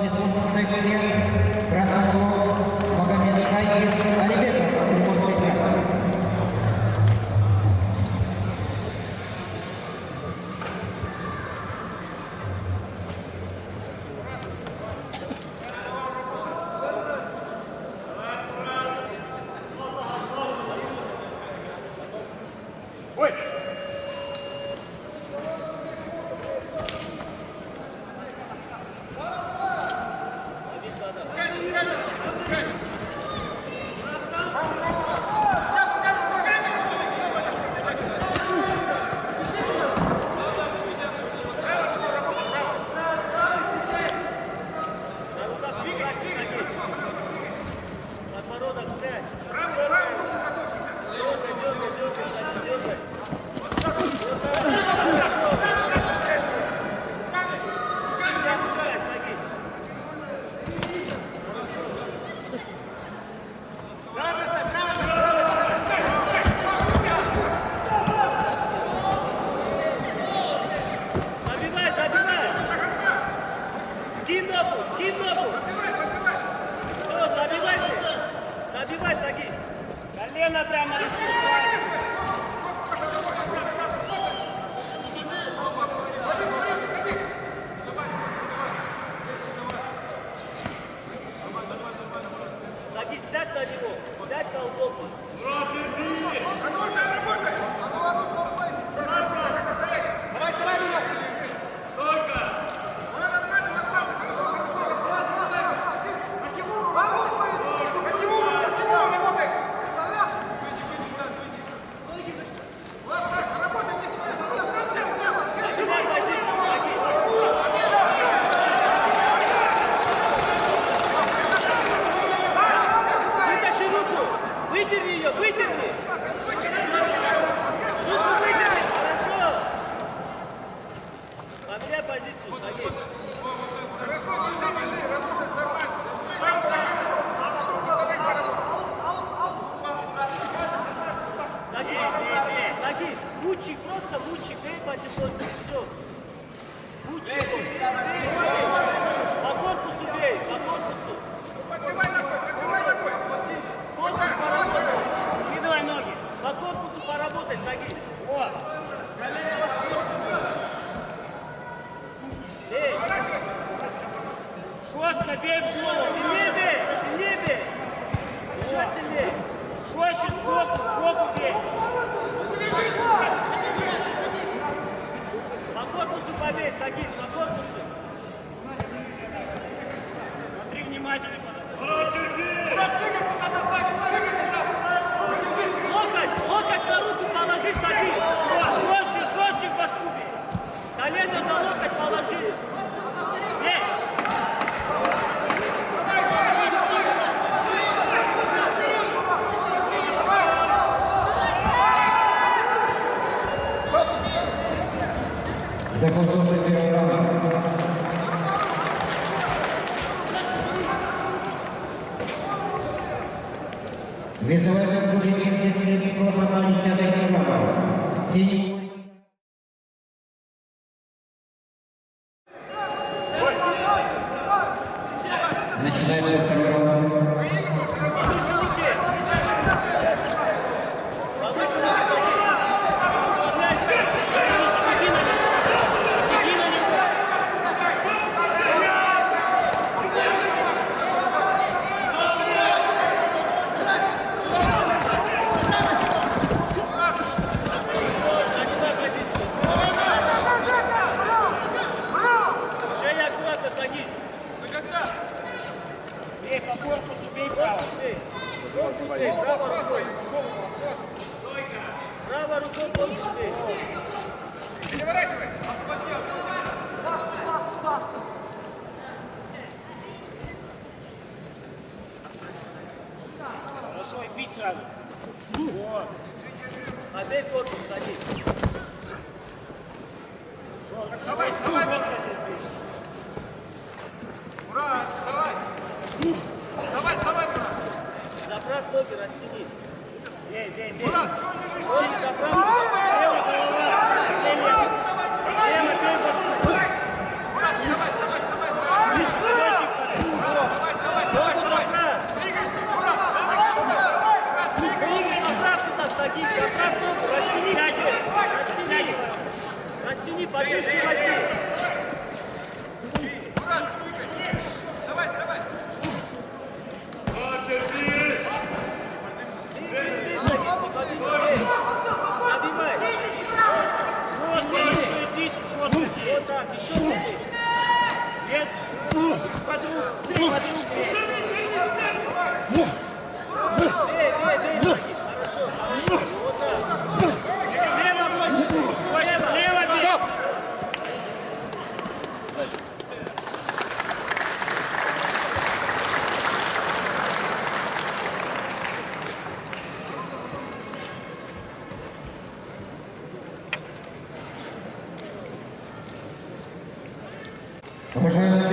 из спортивной главе красного блока Магомед Сайгин Алибеков, Приморский край. Колено прямо Садись, сядь на него, сядь на удобно. Давай, давай, меня! Только! Выдерни ее, выдерни! Руку выдерни, хорошо! Обменяй позицию, Сергей. Хорошо, держи, работаешь нормально. Сергей, лучик, просто лучик, бей потихоньку, все. Лучик, по корпусу бей, по корпусу. Подбивай ногой, подбивай ногой. Корпус поработай. Скидывай ноги! По корпусу поработай, Сергей. Вот! Бей. Жестко бей в голову! Сильнее бей, сильнее бей. Еще сильнее. Жестче сбоку бей! По корпусу побей, Сагин, по корпусу. Смотри внимательно! Локоть на руку положи, Сагин. Жестче в башку бей! Колено на локоть положи. Бей! Закончился первый раунд. Весовая категория 77,1 килограмма. Синий. Начинается второй раунд. Женя, аккуратно, Сагин. Бей по корпусу, бей право! Корпус бей, правой рукой. Правой рукой корпус бей. Переворачивай. Хорошо, и бить сразу! Вот! А бей корпус, Сагин. Давай, давай. Жестко здесь бей! Ура, вставай. Вставай, вставай, брат. Заправь ноги, растяни. Бей, бей, бей! Брат, что держишь? Ноги заправь. Лево, голова! Бей лево! Лево, бей башку! Брат, вставай, вставай, вставай. Жестче Уважаемые